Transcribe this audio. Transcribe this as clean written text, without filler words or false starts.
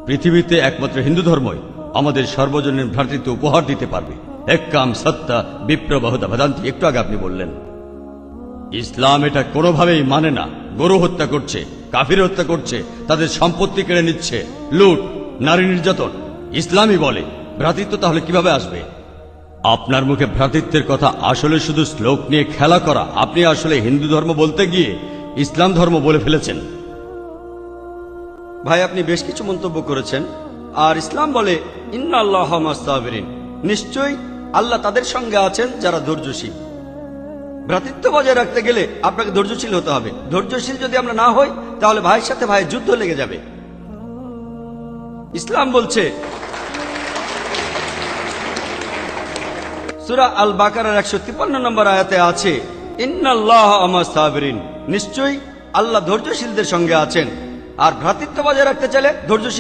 পৃথিবীতে একমাত্র হিন্দু ধর্মই আমাদের সর্বজনীন ভ্রাতৃত্ব উপহার দিতে পারবে। এক্কাম সত্তা বিপ্রবাহদা ভদান্তি, একটু আগে আপনি বললেন। ইসলাম এটা কোনোভাবেই মানে না। গরু হত্যা করছে, কাফির হত্যা করছে, তাদের সম্পত্তি কেড়ে নিচ্ছে, লুট, নারী নির্যাতন। ইসলামই বলে ভ্রাতৃত্ব তাহলে কিভাবে আসবে? আপনার মুখে ভ্রাতৃত্বের কথা আসলে শুধু শ্লোক নিয়ে খেলা করা। আপনি আসলে হিন্দু ধর্ম বলতে গিয়ে ইসলাম ধর্ম বলে ফেলেছেন। ভাই, আপনি বেশ কিছু মন্তব্য করেছেন। আর ইসলাম বলে ইন্নাল্লাহ মা'আস সাবিরিন, নিশ্চয়ই আল্লাহ তাদের সঙ্গে আছেন যারা ধৈর্যশীল। ভ্রাতৃত্ব বজায় রাখতে গেলে আপনাকে ধৈর্যশীল হতে হবে। ধৈর্যশীল যদি আমরা না হই, তাহলে ভাইয়ের সাথে ভাইয়ের যুদ্ধ লেগে যাবে। ইসলাম বলছে সূরা আল বাকারার 153 নম্বর আয়াতে আছে, ইন্নাল্লাহ মা'আস সাবিরিন, নিশ্চয়ই আল্লাহ ধৈর্যশীলদের সঙ্গে আছেন। আর ভ্রাতৃত্ব বজায় রাখতে চাইলে ধৈর্যশীল